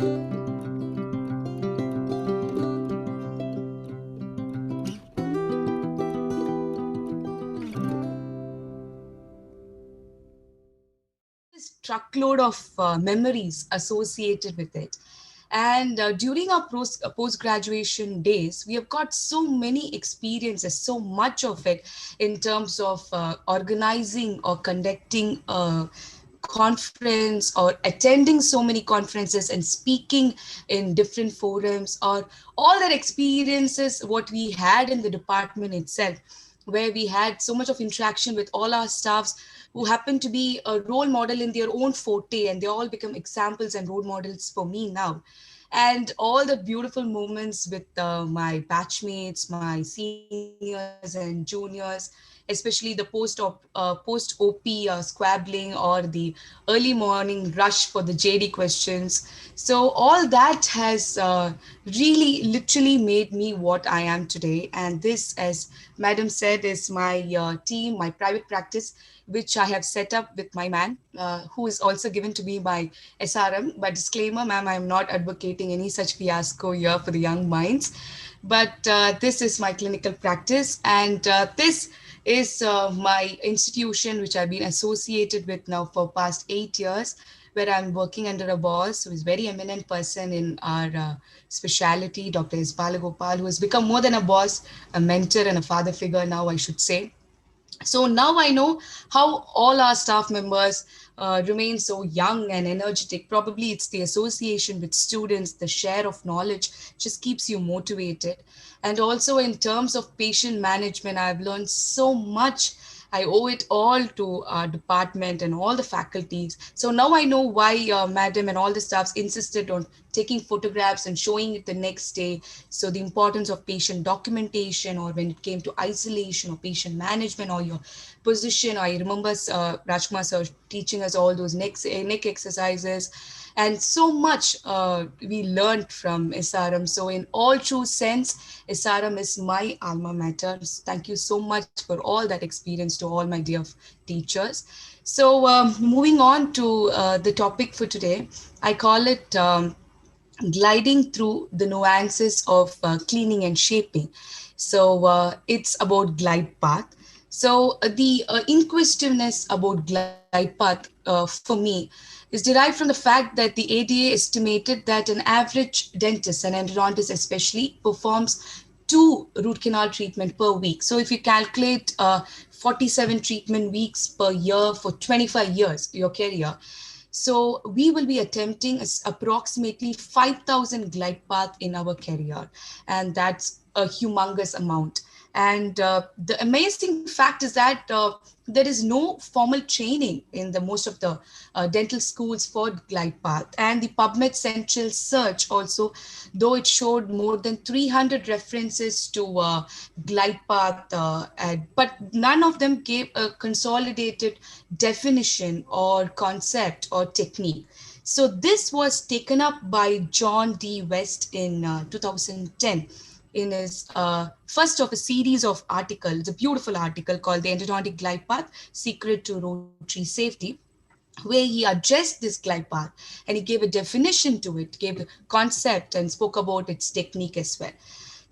This truckload of memories associated with it. And during our post-graduation days, we have got so many experiences, so much of it in terms of organizing or conducting a conference or attending so many conferences and speaking in different forums, or all that experiences what we had in the department itself, where we had so much of interaction with all our staffs who happen to be a role model in their own forte, and they all become examples and role models for me now. And all the beautiful moments with my batchmates, my seniors and juniors, especially the post OP squabbling, or the early morning rush for the JD questions. So all that has really literally made me what I am today. And this, as Madam said, is my team, my private practice, which I have set up with my man, who is also given to me by SRM. But disclaimer, ma'am, I'm not advocating any such fiasco here for the young minds. But this is my clinical practice, and this is my institution, which I've been associated with now for past 8 years, where I'm working under a boss who is very eminent person in our specialty, Dr. S. Balagopal, who has become more than a boss, a mentor and a father figure now, I should say. So now I know how all our staff members remain so young and energetic. Probably it's the association with students, the share of knowledge just keeps you motivated. And also in terms of patient management, I've learned so much. I owe it all to our department and all the faculties. So now I know why Madam and all the staffs insisted on taking photographs and showing it the next day. So the importance of patient documentation, or when it came to isolation or patient management or your position. I remember Rajkumar sir teaching us all those neck exercises, and so much we learned from SRM. So in all true sense, SRM is my alma mater. Thank you so much for all that experience to all my dear teachers. So moving on to the topic for today, I call it gliding through the nuances of cleaning and shaping. So it's about glide path. So the inquisitiveness about glide path for me is derived from the fact that the ADA estimated that an average dentist, an endodontist especially, performs 2 root canal treatment per week. So if you calculate 47 treatment weeks per year for 25 years, your career, so we will be attempting approximately 5,000 glide path in our career, and that's a humongous amount. And the amazing fact is that there is no formal training in the most of the dental schools for glide path. And the PubMed Central search also, though it showed more than 300 references to glide path, but none of them gave a consolidated definition or concept or technique. So this was taken up by John D. West in 2010 in his first of a series of articles. It's a beautiful article called The Endodontic Glide Path, Secret to Rotary Safety, where he addressed this glide path and he gave a definition to it, gave the concept and spoke about its technique as well.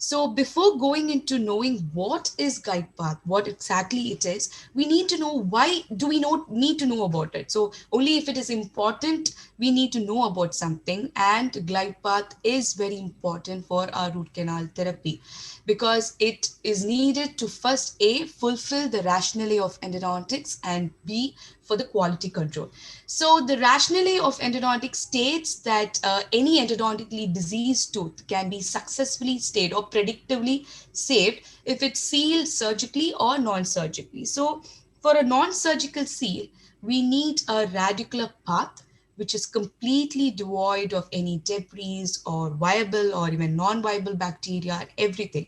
So before going into knowing what is glide path, what exactly it is, we need to know why do we not need to know about it. So only if it is important, we need to know about something. And glide path is very important for our root canal therapy because it is needed to first A, fulfill the rationale of endodontics, and B, for the quality control. So the rationale of endodontics states that any endodontically diseased tooth can be successfully stayed or predictably saved if it's sealed surgically or non-surgically. So for a non-surgical seal, we need a radicular path which is completely devoid of any debris or viable or even non-viable bacteria and everything.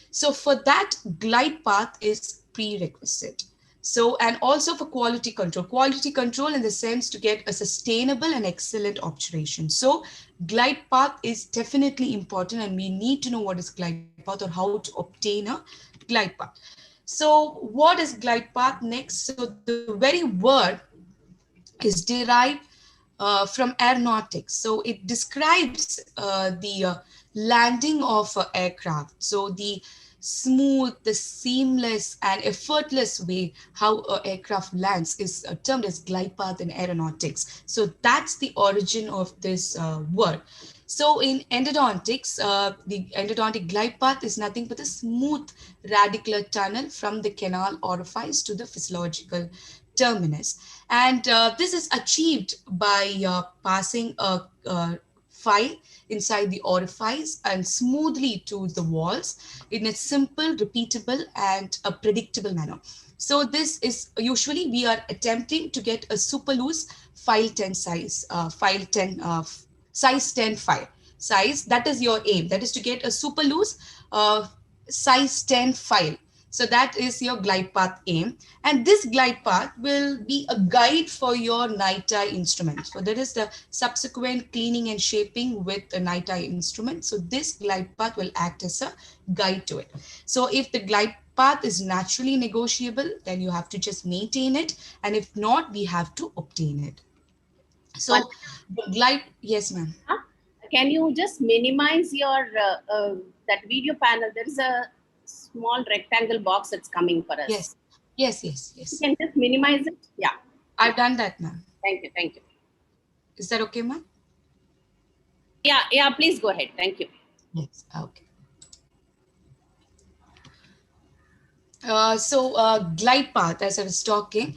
So for that, glide path is prerequisite. So, and also for quality control in the sense to get a sustainable and excellent obturation. So glide path is definitely important, and we need to know what is glide path or how to obtain a glide path. So what is glide path next? So the very word is derived from aeronautics. So it describes the landing of an aircraft. So the smooth, the seamless and effortless way how an aircraft lands is termed as glide path in aeronautics. So that's the origin of this word. So in endodontics, the endodontic glide path is nothing but a smooth radicular tunnel from the canal orifice to the physiological terminus. And this is achieved by passing a file inside the orifice and smoothly to the walls in a simple, repeatable, and a predictable manner. So this is usually we are attempting to get a super loose file 10 size, file 10, size 10 file size. That is your aim. That is to get a super loose size 10 file. So that is your glide path aim. And this glide path will be a guide for your NITI instrument. So that is the subsequent cleaning and shaping with a NITI instrument. So this glide path will act as a guide to it. So if the glide path is naturally negotiable, then you have to just maintain it. And if not, we have to obtain it. One, So the glide, yes, ma'am. can you just minimize your that video panel? There is a small rectangle box that's coming for us. Yes, yes, yes, You yes. can just minimize it. Yeah. I've done that, ma'am. Thank you. Thank you. Is that okay, ma'am? Yeah. Yeah. Please go ahead. Thank you. Yes, okay. Glide path, as I was talking,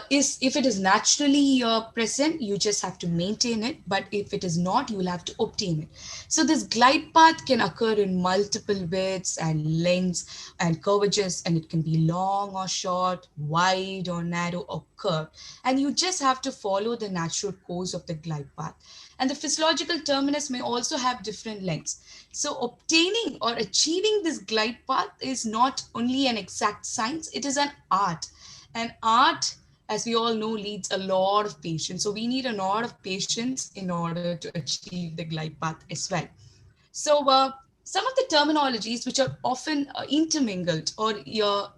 is if it is naturally present, you just have to maintain it. But if it is not, you will have to obtain it. So this glide path can occur in multiple widths and lengths and curvatures, and it can be long or short, wide or narrow or curved. And you just have to follow the natural course of the glide path. And the physiological terminus may also have different lengths. So obtaining or achieving this glide path is not only an exact science, it is an art. And art, as we all know, needs a lot of patience. So we need a lot of patience in order to achieve the glide path as well. So some of the terminologies which are often intermingled or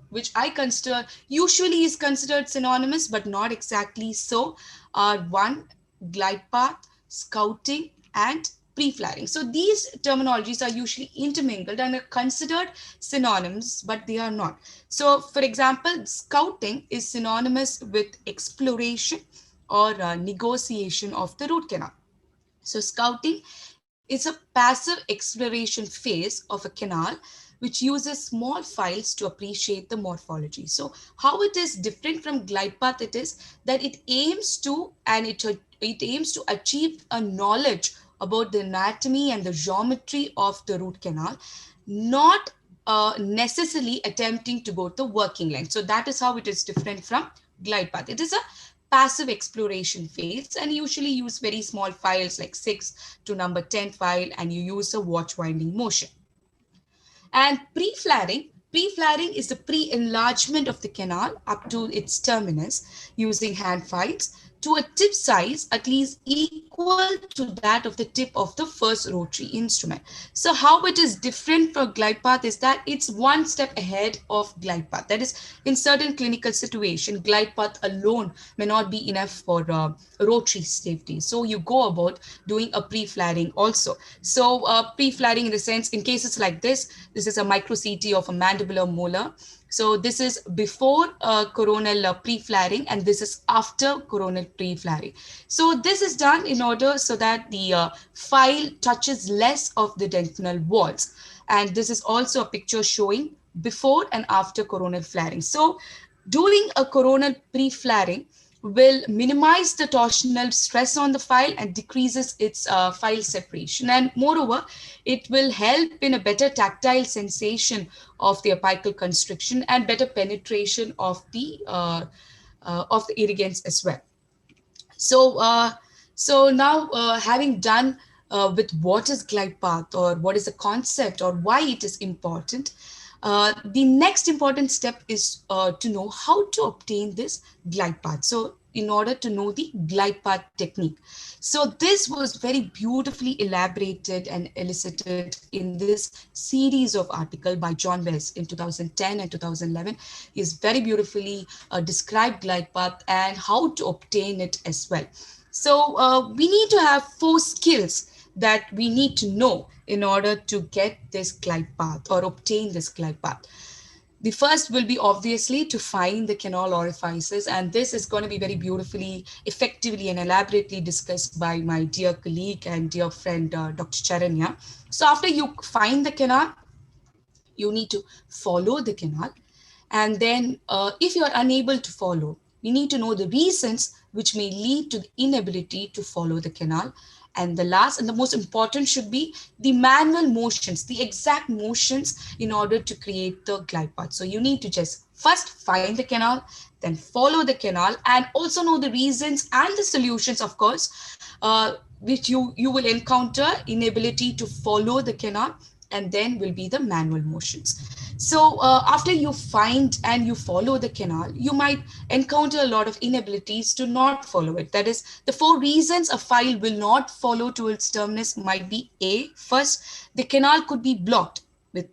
which I consider usually is considered synonymous but not exactly so are one, glide path, scouting, and pre-flaring. So these terminologies are usually intermingled and are considered synonyms, but they are not. So for example, scouting is synonymous with exploration or negotiation of the root canal. So scouting is a passive exploration phase of a canal which uses small files to appreciate the morphology. So how it is different from glide path it is that it aims to achieve a knowledge about the anatomy and the geometry of the root canal, not necessarily attempting to go to working length. So that is how it is different from glide path. It is a passive exploration phase and usually use very small files like 6 to number 10 file, and you use a watch winding motion. And pre-flaring is the pre-enlargement of the canal up to its terminus using hand files to a tip size at least equal to that of the tip of the first rotary instrument. So how it is different from glide path is that it's one step ahead of glide path. That is, in certain clinical situation, glide path alone may not be enough for rotary safety. So you go about doing a pre-flaring also. So pre-flaring in the sense, in cases like this is a micro CT of a mandibular molar. So this is before coronal pre-flaring, and this is after coronal pre-flaring. So this is done in order so that the file touches less of the dentinal walls. And this is also a picture showing before and after coronal flaring. So doing a coronal pre-flaring will minimize the torsional stress on the file and decreases its file separation. And moreover, it will help in a better tactile sensation of the apical constriction and better penetration of the irrigants as well. So now having done with what is glide path or what is the concept or why it is important, the next important step is to know how to obtain this glide path. So in order to know the glide path technique. So this was very beautifully elaborated and elicited in this series of article by John West in 2010 and 2011. He's very beautifully described glide path and how to obtain it as well. So we need to have 4 skills that we need to know in order to get this glide path or obtain this glide path. The first will be obviously to find the canal orifices, and this is going to be very beautifully, effectively, and elaborately discussed by my dear colleague and dear friend, Dr. Charanya. So, after you find the canal, you need to follow the canal. And then, if you are unable to follow, we need to know the reasons which may lead to the inability to follow the canal. And the last and the most important should be the manual motions, the exact motions in order to create the glide path. So you need to just first find the canal, then follow the canal, and also know the reasons and the solutions, of course, which you will encounter inability to follow the canal, and then will be the manual motions. So after you find and you follow the canal, you might encounter a lot of inabilities to not follow it. That is, the 4 reasons a file will not follow to its terminus might be: A, first, the canal could be blocked with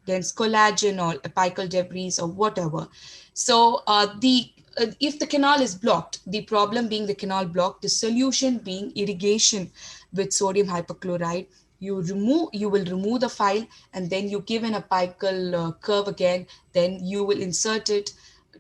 dense collagen or apical debris or whatever. So the if the canal is blocked, the problem being the canal blocked, the solution being irrigation with sodium hypochlorite. You will remove the file, and then you give an apical curve again. Then you will insert it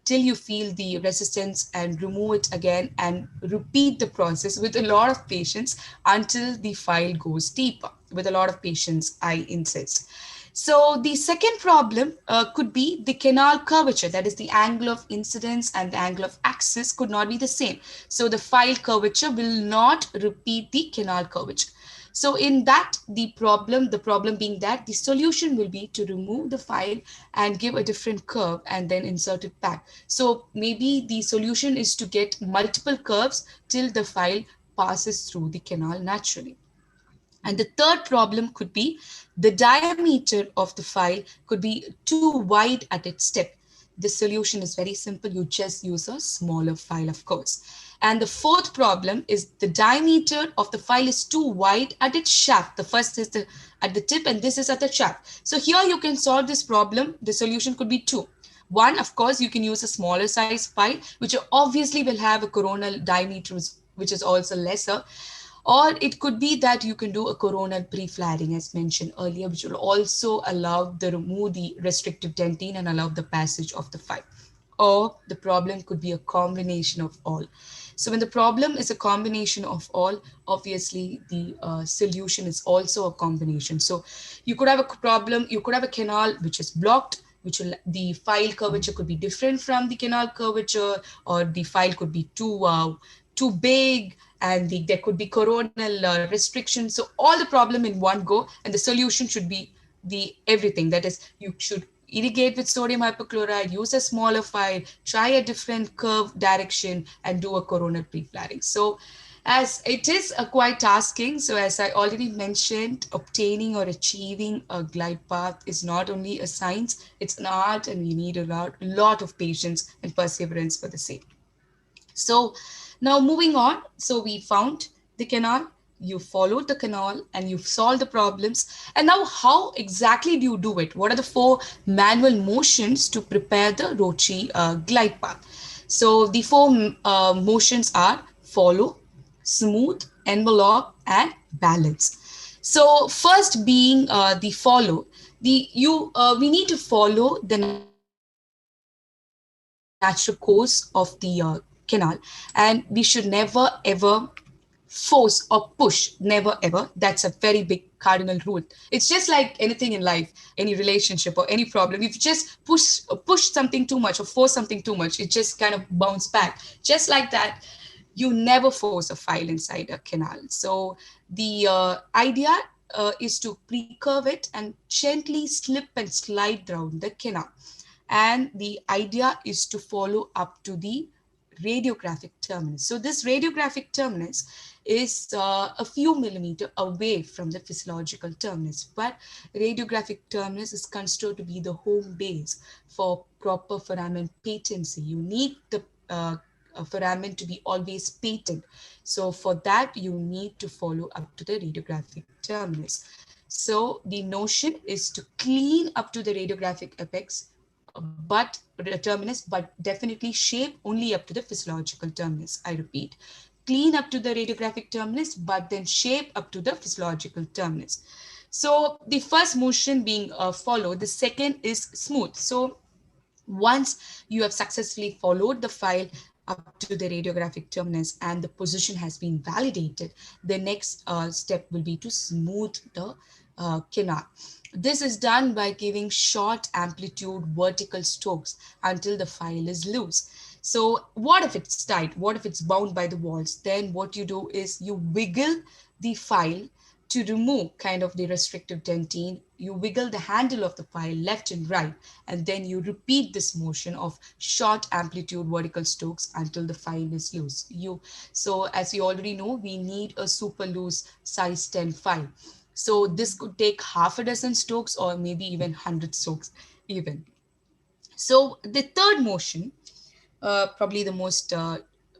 till you feel the resistance and remove it again, and repeat the process with a lot of patience until the file goes deeper. With a lot of patience, I insist. So the second problem could be the canal curvature, that is the angle of incidence and the angle of axis could not be the same. So the file curvature will not repeat the canal curvature. So in that, the problem being that the solution will be to remove the file and give a different curve and then insert it back. So maybe the solution is to get multiple curves till the file passes through the canal naturally. And the third problem could be the diameter of the file could be too wide at its tip. The solution is very simple. You just use a smaller file, of course. And the fourth problem is the diameter of the file is too wide at its shaft. The first is at the tip, and this is at the shaft. So here you can solve this problem. The solution could be two. One, of course, you can use a smaller size file, which obviously will have a coronal diameter which is also lesser. Or it could be that you can do a coronal pre-flaring as mentioned earlier, which will also allow the remove the restrictive dentine and allow the passage of the file. Or the problem could be a combination of all. So when the problem is a combination of all, obviously the solution is also a combination. So you could have a problem, you could have a canal which is blocked, which will, the file curvature could be different from the canal curvature, or the file could be too big, and there could be coronal restrictions. So all the problem in one go, and the solution should be the everything. That is, you should irrigate with sodium hypochlorite, use a smaller file, try a different curve direction, and do a coronal pre-flaring. So as it is a quite tasking, so as I already mentioned, obtaining or achieving a glide path is not only a science, it's an art, and you need a lot of patience and perseverance for the same. So now moving on, so we found the canal, you followed the canal, and you've solved the problems. And now how exactly do you do it? What are the 4 manual motions to prepare the Roche glide path? So the 4 motions are follow, smooth, envelope, and balance. So first being the follow, we need to follow the natural course of the canal, and we should never ever force or push, never ever. That's a very big cardinal rule. It's just like anything in life, any relationship or any problem. If you just push something too much or force something too much, it just kind of bounce back. Just like that, you never force a file inside a canal. So the idea is to pre-curve it and gently slip and slide down the canal. And the idea is to follow up to the radiographic terminus. So this radiographic terminus is a few millimeter away from the physiological terminus, but radiographic terminus is considered to be the home base for proper foramen patency. You need the foramen to be always patent. So for that, you need to follow up to the radiographic terminus. So the notion is to clean up to the radiographic apex, but terminus, but definitely shape only up to the physiological terminus. I repeat, clean up to the radiographic terminus, but then shape up to the physiological terminus. So the first motion being followed, the second is smooth. So once you have successfully followed the file up to the radiographic terminus and the position has been validated, the next step will be to smooth the canal. This is done by giving short amplitude vertical strokes until the file is loose. So what if it's tight? What if it's bound by the walls? Then what you do is you wiggle the file to remove kind of the restrictive dentine. You wiggle the handle of the file left and right, and then you repeat this motion of short amplitude vertical strokes until the file is loose. So as you already know, we need a super loose size 10 file. So this could take half a dozen strokes or maybe even 100 strokes even. So the third motion, probably the most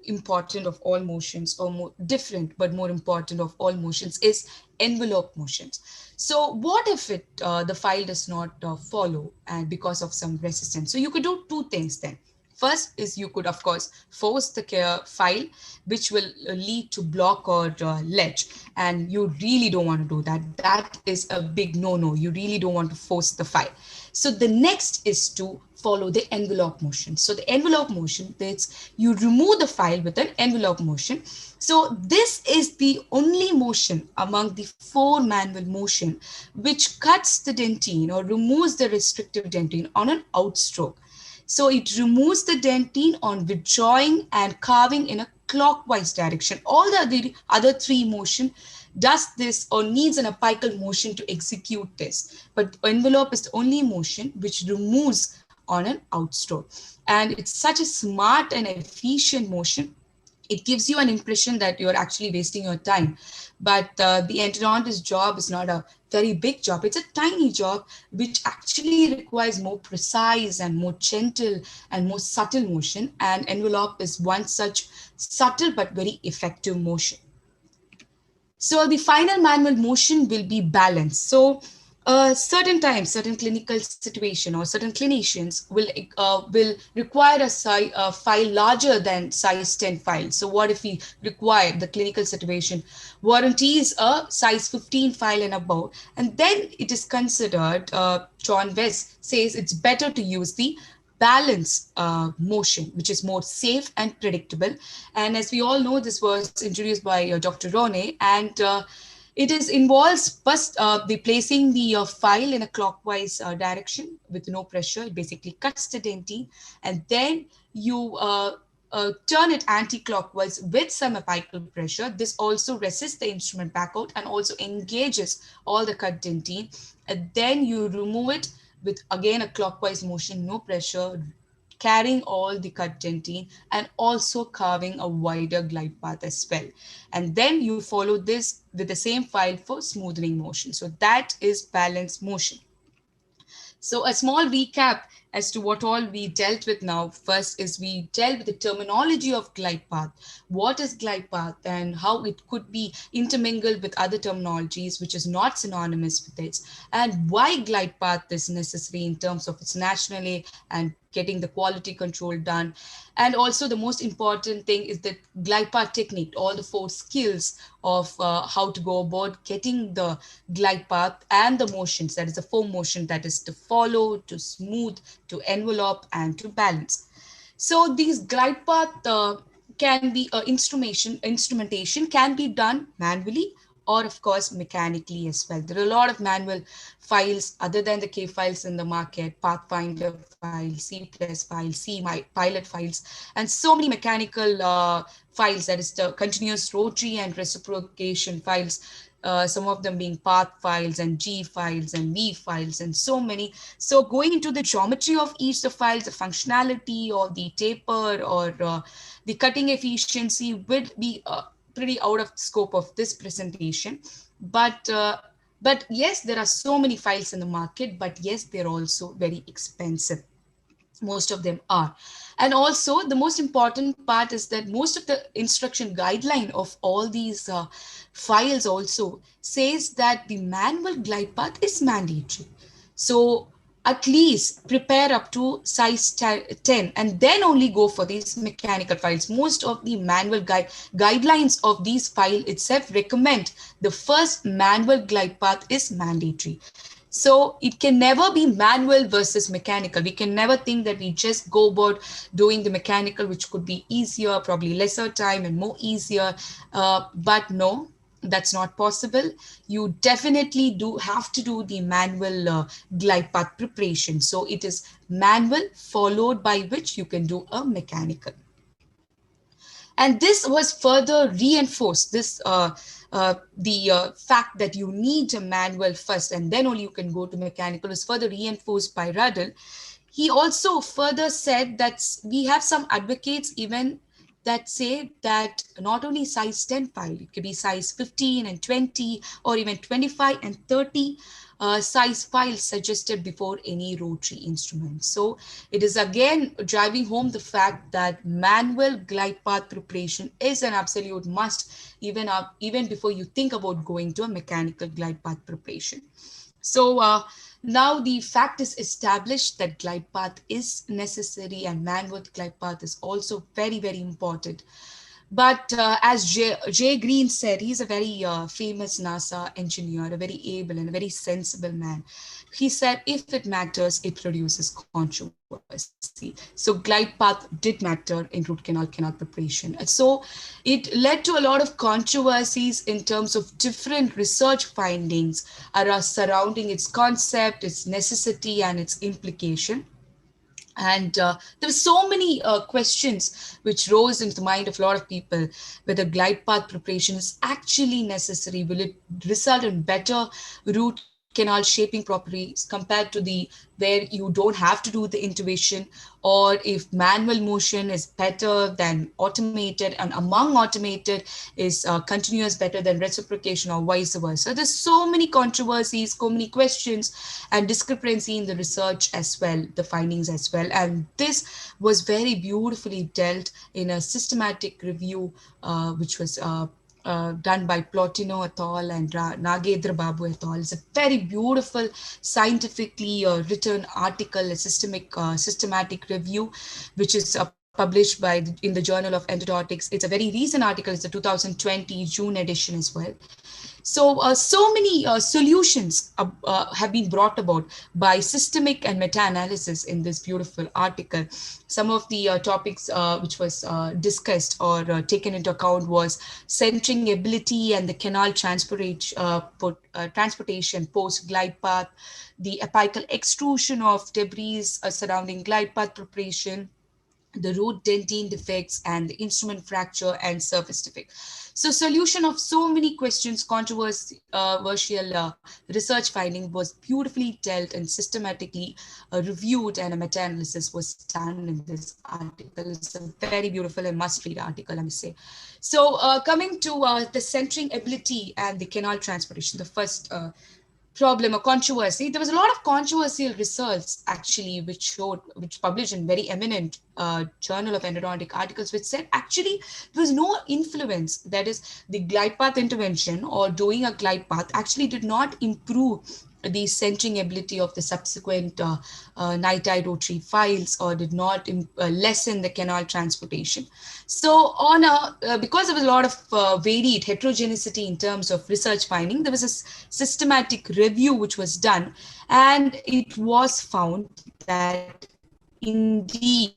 important of all motions, or more different but more important of all motions, is envelope motions. So what if the file does not follow and because of some resistance? So you could do two things then. First is you could, of course, force the file, which will lead to block or ledge. And you really don't want to do that. That is a big no-no. You really don't want to force the file. So the next is to follow the envelope motion. So the envelope motion, that's you remove the file with an envelope motion. So this is the only motion among the four manual motion which cuts the dentine or removes the restrictive dentine on an outstroke. So it removes the dentine on withdrawing and carving in a clockwise direction. All the other three motion does this or needs an apical motion to execute this. But envelope is the only motion which removes on an outstroke. And it's such a smart and efficient motion. It gives you an impression that you're actually wasting your time. But the endodontist job is not a very big job. It's a tiny job which actually requires more precise and more gentle and more subtle motion. And envelope is one such subtle but very effective motion. So the final manual motion will be balanced. So certain times, certain clinical situation or certain clinicians will require a file larger than size 10 file. So what if we require the clinical situation warranties a size 15 file and above, and then it is considered, John West says it's better to use the balance motion, which is more safe and predictable. And as we all know, this was introduced by Dr. Ronay, and it is involves first the placing the file in a clockwise direction with no pressure. It basically cuts the dentine, and then you turn it anti-clockwise with some apical pressure. This also resists the instrument back out and also engages all the cut dentine. And then you remove it with again a clockwise motion, no pressure, carrying all the cut dentine and also carving a wider glide path as well. And then you follow this with the same file for smoothing motion. So that is balance motion. So a small recap as to what all we dealt with now. First is we dealt with the terminology of glide path. What is glide path and how it could be intermingled with other terminologies which is not synonymous with it, and why glide path is necessary in terms of its nationally and getting the quality control done. And also the most important thing is the glide path technique, all the four skills of how to go about getting the glide path and the motions, that is the four motion, that is to follow, to smooth, to envelope, and to balance. So these glide path can be instrumentation can be done manually or of course mechanically as well. There are a lot of manual files other than the K files in the market, Pathfinder files, C plus files, pilot files, and so many mechanical files, that is the continuous rotary and reciprocation files, some of them being path files and G files and V files and so many. So going into the geometry of each of the files, the functionality or the taper or the cutting efficiency would be pretty out of scope of this presentation. But yes, there are so many files in the market, but yes, they're also very expensive. Most of them are. And also the most important part is that most of the instruction guideline of all these files also says that the manual glide path is mandatory. So at least prepare up to size 10 and then only go for these mechanical files. Most of the manual guidelines of these file itself recommend the first manual glide path is mandatory. So it can never be manual versus mechanical. We can never think that we just go about doing the mechanical, which could be easier, probably lesser time and more easier. But no, that's not possible. You definitely do have to do the manual glide path preparation. So it is manual followed by which you can do a mechanical. And this was further reinforced, this the fact that you need a manual first and then only you can go to mechanical is further reinforced by Ruddle. He also further said that we have some advocates even that say that not only size 10 file, it could be size 15 and 20 or even 25 and 30 size files suggested before any rotary instrument. So it is again driving home the fact that manual glide path preparation is an absolute must even before you think about going to a mechanical glide path preparation. So now the fact is established that glide path is necessary and manual glide path is also very, very important. But as Jay Green said, he's a very famous NASA engineer, a very able and a very sensible man. He said, if it matters, it produces controversy. So glide path did matter in root canal preparation. And so it led to a lot of controversies in terms of different research findings surrounding its concept, its necessity, and its implication. And there were so many questions which rose into the mind of a lot of people whether glide path preparation is actually necessary. Will it result in better root canal shaping properties compared to the where you don't have to do the intubation, or if manual motion is better than automated and among automated is continuous better than reciprocation or vice versa. There's so many controversies, so many questions and discrepancy in the research as well, the findings as well. And this was very beautifully dealt in a systematic review which was done by Plotino et al. And Nagendra Babu et al. It's a very beautiful, scientifically written article, a systematic review, which is published in the Journal of Endodontics. It's a very recent article. It's a 2020 June edition as well. So, so many solutions have been brought about by systemic and meta-analysis in this beautiful article. Some of the topics which was discussed or taken into account was centering ability and the canal transportation post glide path, the apical extrusion of debris surrounding glide path preparation, the root dentine defects and the instrument fracture and surface defect. So solution of so many questions, controversial research finding was beautifully dealt and systematically reviewed, and a meta-analysis was done in this article. It's a very beautiful and must-read article, I must say. So coming to the centering ability and the canal transportation, the first problem or controversy. There was a lot of controversial results actually, which published in very eminent Journal of Endodontic articles, which said actually there was no influence. That is, the glide path intervention or doing a glide path actually did not improve the centering ability of the subsequent NiTi rotary files or did not lessen the canal transportation. So because there was a lot of varied heterogeneity in terms of research finding, there was a systematic review which was done, and it was found that indeed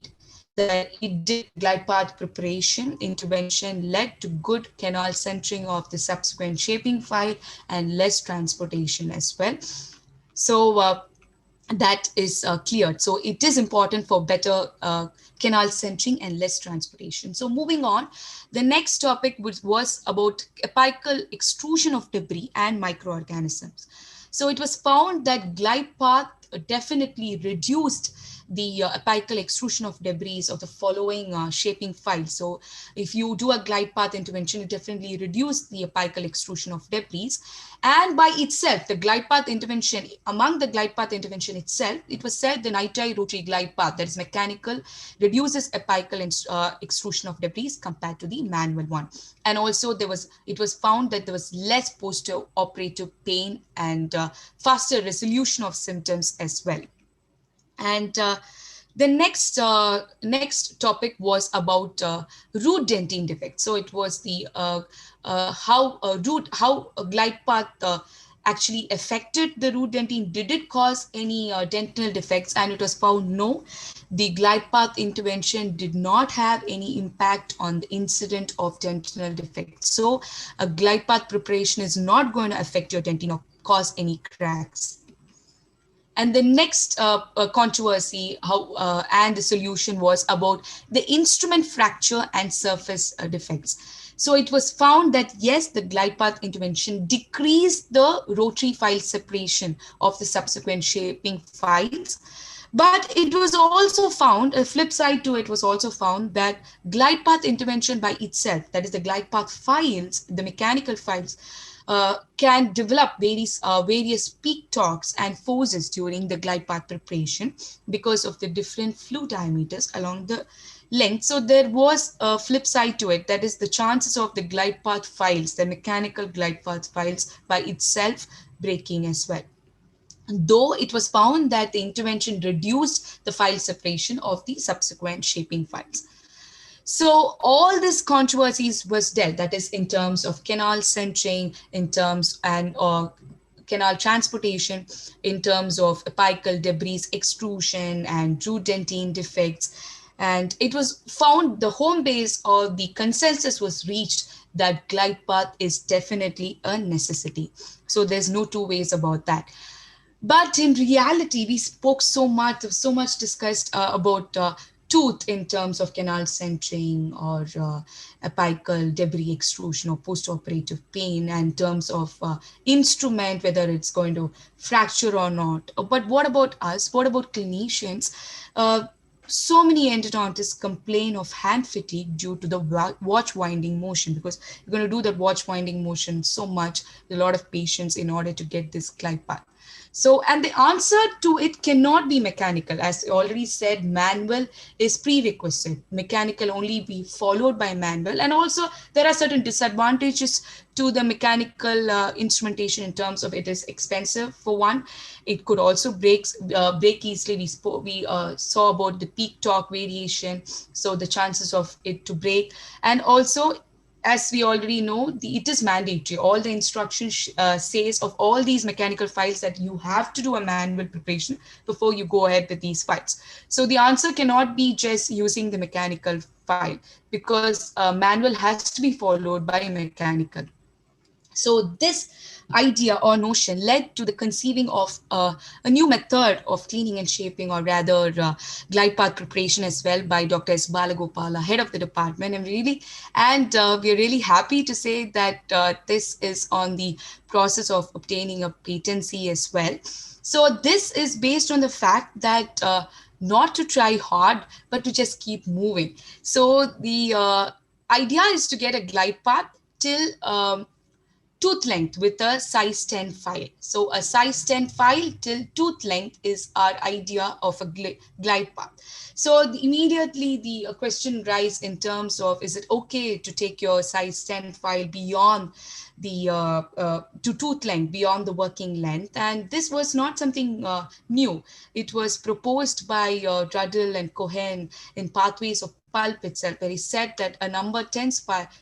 that it did glide path preparation intervention led to good canal centering of the subsequent shaping file and less transportation as well. So that is cleared. So it is important for better canal centering and less transportation. So moving on, the next topic was about apical extrusion of debris and microorganisms. So it was found that glide path definitely reduced the apical extrusion of debris of the following shaping files. So if you do a glide path intervention, it definitely reduces the apical extrusion of debris. And by itself, the glide path intervention, among the glide path intervention itself, it was said the NiTi rotary glide path, that is mechanical, reduces apical extrusion of debris compared to the manual one. And also it was found that there was less post-operative pain and faster resolution of symptoms as well. And the next topic was about root dentine defect. So it was the how a glide path actually affected the root dentine. Did it cause any dental defects? And it was found no, the glide path intervention did not have any impact on the incident of dental defects. So a glide path preparation is not going to affect your dentine or cause any cracks. And the next controversy and the solution was about the instrument fracture and surface defects. So it was found that yes, the glide path intervention decreased the rotary file separation of the subsequent shaping files. But it was also found, a flip side to it was also found, that glide path intervention by itself, that is the glide path files, the mechanical files, can develop various peak torques and forces during the glide path preparation because of the different flue diameters along the length. So there was a flip side to it, that is the chances of the glide path files, the mechanical glide path files by itself breaking as well, though it was found that the intervention reduced the file separation of the subsequent shaping files. So all this controversies was dead, that is in terms of canal centering, in terms and canal transportation, in terms of apical debris extrusion and root dentine defects. And it was found, the home base or the consensus was reached, that glide path is definitely a necessity. So there's no two ways about that. But in reality, we spoke so much discussed about tooth in terms of canal centering or apical debris extrusion or post-operative pain, and in terms of instrument, whether it's going to fracture or not. But what about us? What about clinicians? So many endodontists complain of hand fatigue due to the watch winding motion, because you're going to do that watch winding motion so much, a lot of patience in order to get this glide path. So, and the answer to it cannot be mechanical. As I already said, manual is prerequisite. Mechanical only be followed by manual. And also there are certain disadvantages to the mechanical instrumentation in terms of it is expensive for one. It could also break easily. We saw about the peak torque variation, so the chances of it to break. And also, as we already know, it is mandatory. All the instructions says of all these mechanical files that you have to do a manual preparation before you go ahead with these files. So the answer cannot be just using the mechanical file, because manual has to be followed by mechanical. So this idea or notion led to the conceiving of a new method of cleaning and shaping, or rather glide path preparation as well, by Dr. S. Balagopala, head of the department. And we're really happy to say that this is on the process of obtaining a patency as well. So this is based on the fact that not to try hard, but to just keep moving. So the idea is to get a glide path till tooth length with a size 10 file. So a size 10 file till tooth length is our idea of a glide path. So immediately the question rise in terms of, is it okay to take your size 10 file beyond the to tooth length, beyond the working length? And this was not something new. It was proposed by Ruddle and Cohen in Pathways of Pulp itself, where he said that a number 10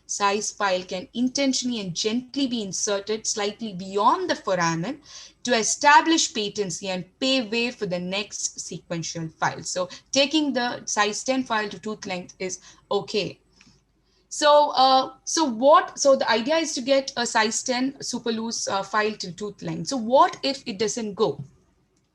size file can intentionally and gently be inserted slightly beyond the foramen to establish patency and pave way for the next sequential file. So taking the size 10 file to tooth length is okay. So the idea is to get a size 10 super loose file to tooth length. So what if it doesn't go?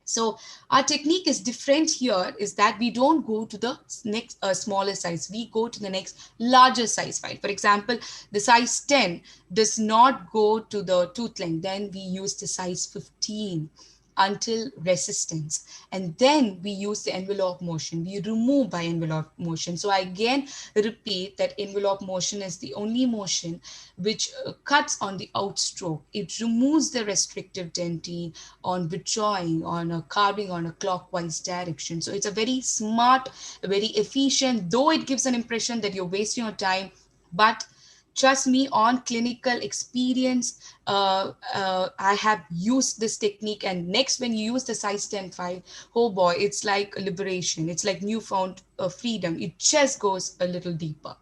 So our technique is different here, is that we don't go to the next smaller size. We go to the next larger size file. For example, the size 10 does not go to the tooth length. Then we use the size 15 until resistance. And then we use the envelope motion. We remove by envelope motion. So I again repeat that envelope motion is the only motion which cuts on the outstroke. It removes the restrictive dentine on withdrawing, on a carving on a clockwise direction. So it's a very smart, very efficient, though it gives an impression that you're wasting your time, but Trust me, on clinical experience, I have used this technique. And next, when you use the size 10 file, oh boy, it's like a liberation. It's like newfound freedom. It just goes a little deeper.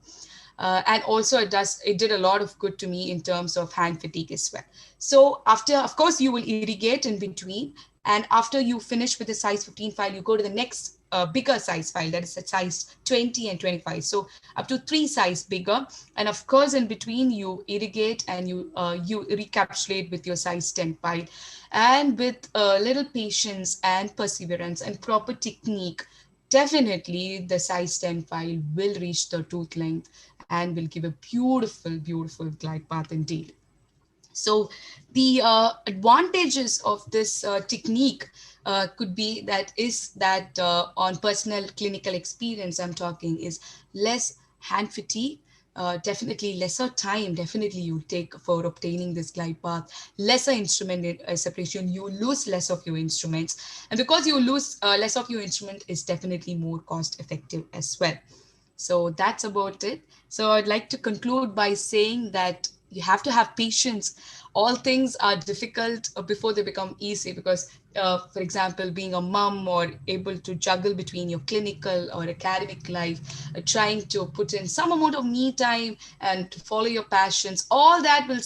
And also it did a lot of good to me in terms of hand fatigue as well. So after, of course, you will irrigate in between, and after you finish with the size 15 file, you go to the next bigger size file, that is a size 20 and 25, so up to 3 size bigger. And of course, in between, you irrigate and you recapsulate with your size 10 file. And with little patience and perseverance and proper technique, definitely the size 10 file will reach the tooth length and will give a beautiful, beautiful glide path indeed. So the advantages of this technique could be that on personal clinical experience I'm talking is less hand fatigue, definitely lesser time, definitely you take for obtaining this glide path, lesser instrument separation, you lose less of your instruments, and because you lose less of your instrument is definitely more cost effective as well. So that's about it. So I'd like to conclude by saying that you have to have patience. All things are difficult before they become easy, because, for example, being a mom or able to juggle between your clinical or academic life, trying to put in some amount of me time and to follow your passions, all that will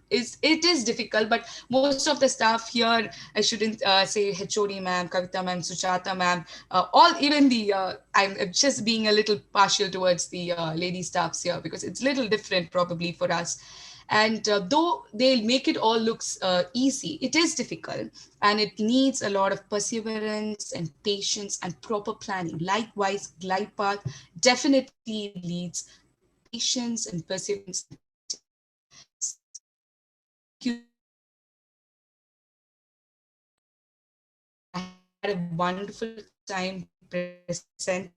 is difficult. But most of the staff here, I shouldn't say HOD ma'am, Kavita ma'am, Suchata ma'am, all even the I'm just being a little partial towards the lady staffs here because it's a little different probably for us. And though they'll make it all looks easy, it is difficult, and it needs a lot of perseverance and patience and proper planning. Likewise, glide path definitely needs patience and perseverance and technique. So thank you so much, I had a wonderful time presenting,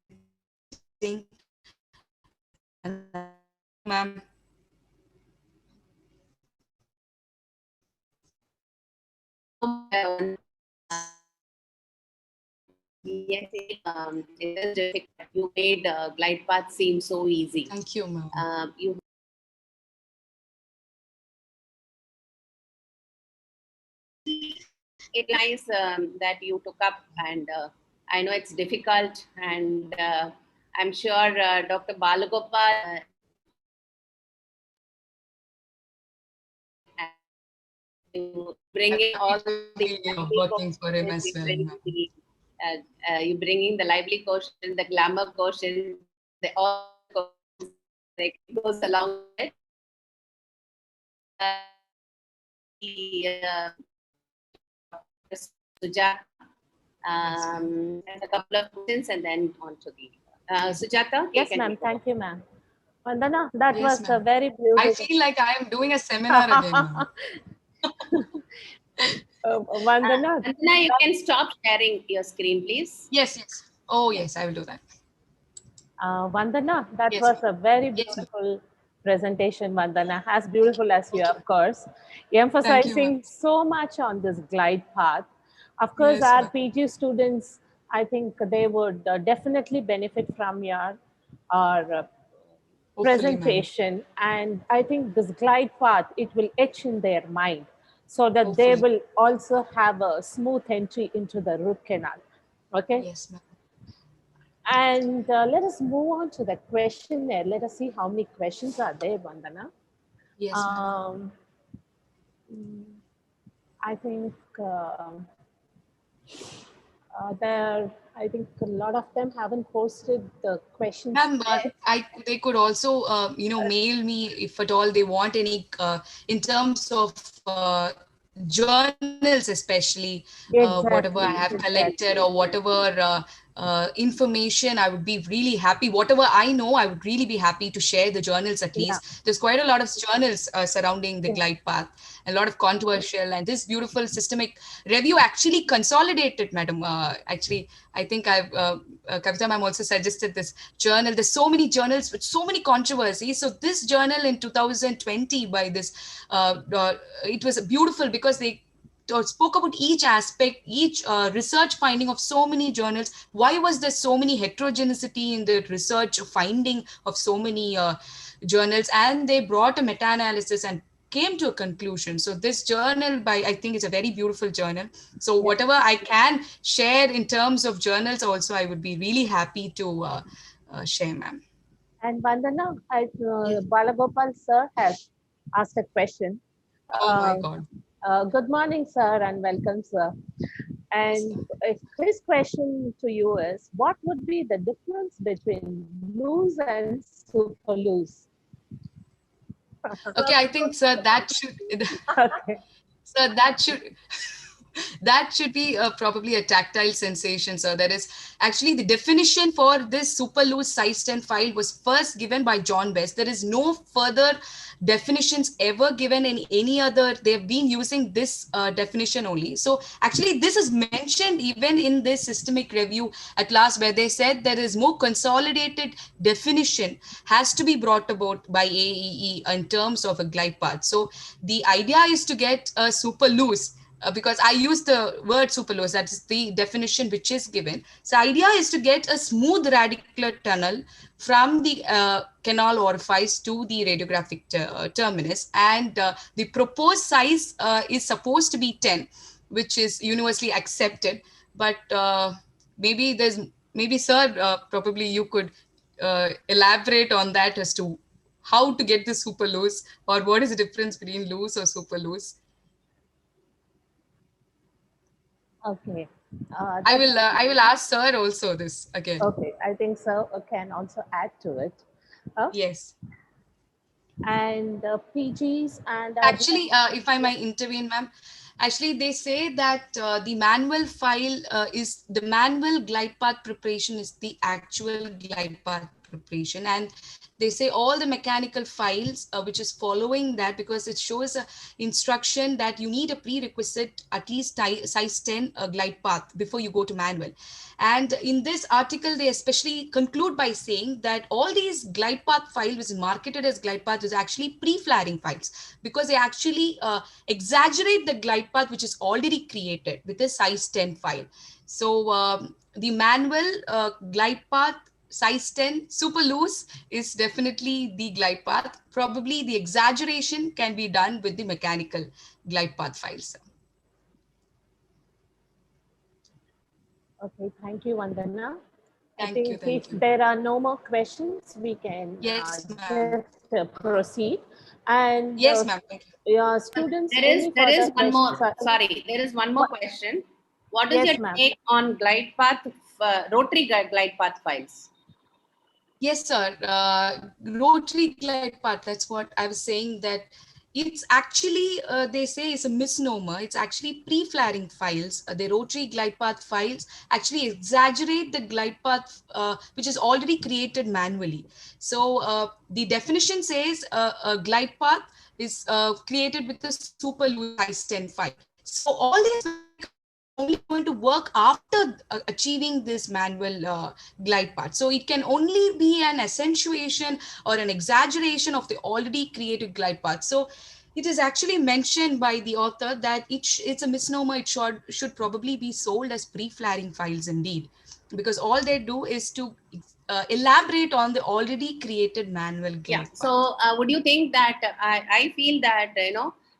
and thank you, ma'am. Yes, it is difficult. You made glide path seem so easy. Thank you, ma'am. You it nice that you took up, and I know it's difficult, and I'm sure Dr. Balagopal bringing all the Working for him as well, bring ma'am. the, you bringing the lively quotient, the glamour quotient, the all like it goes along with it. The Sujata, and a couple of questions, and then on to the Sujata. Yes, ma'am. Thank you, ma'am. Vandana, that Yes, was a ma'am. very beautiful. I feel like I am doing a seminar again, ma'am. Vandana, Vandana, you can stop sharing your screen, please. Yes, yes. Oh, yes, I will do that. Vandana, that Yes, was a very yes, ma'am. beautiful presentation, Vandana, as beautiful as you, Okay. of course, Thank you, ma'am. emphasizing so much on this glide path. Of course, Yes, our ma'am. PG students, I think they would definitely benefit from your Hopefully, ma'am. presentation, and I think this glide path, it will etch in their mind so that they Hopefully. will also have a smooth entry into the root canal. Okay. Yes, ma'am. And let us move on to the questionnaire. Let us see how many questions are there, Vandana. Yes, ma'am. um, I think there, I think a lot of them haven't posted the questions Ma'am, yet. they could also, mail me if at all they want any, in terms of journals, especially whatever I have Exactly, collected or exactly. whatever information, I would be really happy. Whatever I know, I would really be happy to share the journals at Yeah, least. There's quite a lot of journals surrounding the yeah. glide path, a lot of controversial, and this beautiful systemic review actually consolidated, madam. Actually, I think Kavita ma'am also suggested this journal. There's so many journals with so many controversies. So this journal in 2020 by this, it was beautiful because they spoke about each aspect, each research finding of so many journals. Why was there so many heterogeneity in the research finding of so many journals, and they brought a meta-analysis and came to a conclusion. So this journal by, I think it's a very beautiful journal. So whatever I can share in terms of journals also, I would be really happy to share, ma'am. And Vandana, Balagopal sir has asked a question. Oh my Uh, God. Good morning, sir, and welcome, sir. And his question to you is, what would be the difference between loose and super loose? Okay, I think, sir, that should, Okay. sir, that should, that should be probably a tactile sensation. So that is actually the definition for this super loose size 10 file was first given by John Best. There is no further definitions ever given in any other. They've been using this definition only. So actually this is mentioned even in this systemic review at last, where they said there is more consolidated definition has to be brought about by AEE in terms of a glide path. So the idea is to get a super loose, because I use the word superloose, that is the definition which is given. So idea is to get a smooth radicular tunnel from the canal orifice to the radiographic terminus, and the proposed size is supposed to be 10, which is universally accepted. But maybe there's, maybe sir, probably you could elaborate on that as to how to get the super loose, or what is the difference between loose or super loose. Okay. I will ask sir also this again. Okay. I think sir can also add to it. Yes. And PGs and Actually, if I might intervene, ma'am, actually they say that the manual file is the manual glide path preparation is the actual glide path preparation, and they say all the mechanical files which is following that, because it shows a instruction that you need a prerequisite at least size 10 glide path before you go to manual. And in this article they especially conclude by saying that all these glide path files which is marketed as glide path is actually pre-flaring files, because they actually exaggerate the glide path which is already created with a size 10 file. So the manual glide path size 10 super loose is definitely the glide path. Probably the exaggeration can be done with the mechanical glide path files. okay, thank you, Vandana. I Thank you, think if thank you. there are no more questions, we can Yes, ma'am. just proceed. And Yes, ma'am. Thank you. your students, any There further is one questions? more. Sorry, there is one more question. What is Yes, your ma'am. take on glide path, rotary glide path files? Yes, sir. Rotary glide path. That's what I was saying. That it's actually they say it's a misnomer. It's actually pre-flaring files. The rotary glide path files actually exaggerate the glide path which is already created manually. So the definition says a glide path is created with a super loose size 10 file. So all these only going to work after achieving this manual glide path. So it can only be an accentuation or an exaggeration of the already created glide path. So it is actually mentioned by the author that it's a misnomer. It should probably be sold as pre-flaring files indeed, because all they do is to elaborate on the already created manual Yeah. glide path. So, would you think that I feel that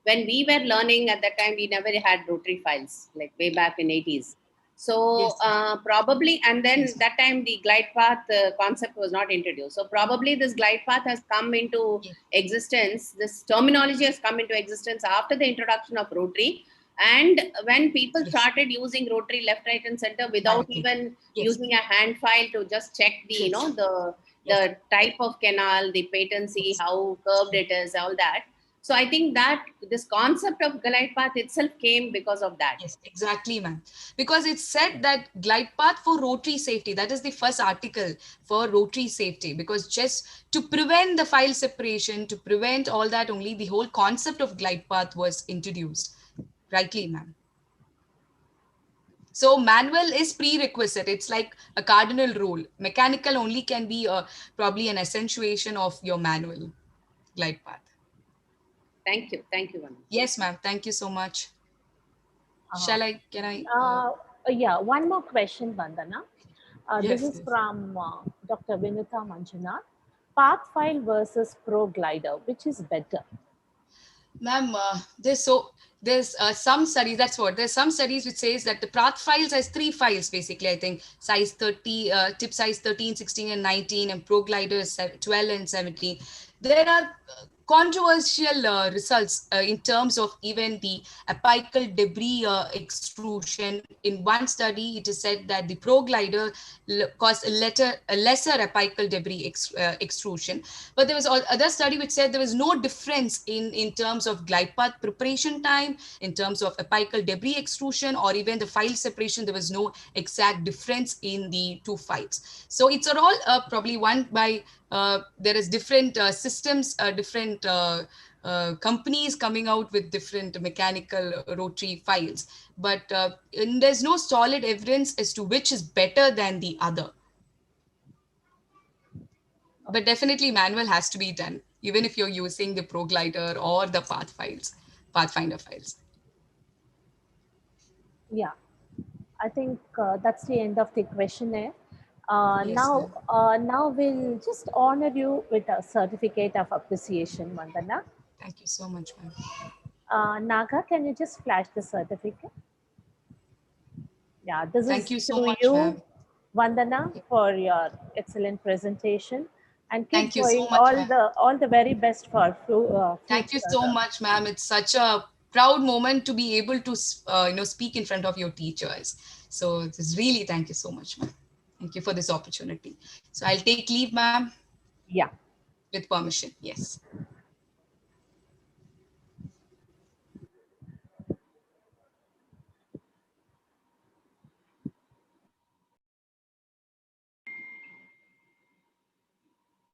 when we were learning at that time, we never had rotary files like way back in 80s. So Yes. probably, and then Yes. that time the glide path concept was not introduced. So probably this glide path has come into Yes. existence. This terminology has come into existence after the introduction of rotary. And when people Yes. started using rotary left, right, and center without Exactly. even Yes. using a hand file to just check the Yes. the Yes. type of canal, the patency, Yes. how curved it is, all that. So I think that this concept of glide path itself came because of that. Yes, exactly, ma'am. Because it said that glide path for rotary safety, that is the first article for rotary safety, because just to prevent the file separation, to prevent all that, only the whole concept of glide path was introduced. Rightly, ma'am. So manual is prerequisite. It's like a cardinal rule. Mechanical only can be probably an accentuation of your manual glide path. Thank you, Vanu. Yes, ma'am. Thank you so much. Uh, Can I? yeah, one more question, Vandana. This Yes, is yes. from Dr. Vinita Manjunath. Pathfile versus Pro Glider, which is better? Ma'am, there's some studies, there's some studies which says that the path files has three files basically, I think size 30, tip size 13, 16 and 19, and Pro Glider is 12 and 17. There are controversial results in terms of even the apical debris extrusion. In one study, it is said that the Pro Glider caused a lesser apical debris extrusion. But there was other study which said there was no difference in terms of glide path preparation time, in terms of apical debris extrusion, or even the file separation. There was no exact difference in the two files. So it's all probably one by there is different systems, different companies coming out with different mechanical rotary files, but there's no solid evidence as to which is better than the other. But definitely manual has to be done, even if you're using the Pro Glider or the Pathfinder files. Yeah, I think that's the end of the questionnaire. Yes, Now we'll just honor you with a certificate of appreciation, Vandana. thank you so much, ma'am. Naga, can you just flash the certificate? Yeah, this Thank you is so to much, you, ma'am. Vandana, for your excellent presentation, and keep Thank you so going. much, ma'am. All the very best for Thank you future. so much, ma'am. It's such a proud moment to be able to, speak in front of your teachers. So it's really, thank you so much, ma'am. Thank you for this opportunity. So I'll take leave, ma'am, Yeah. with permission. Yes.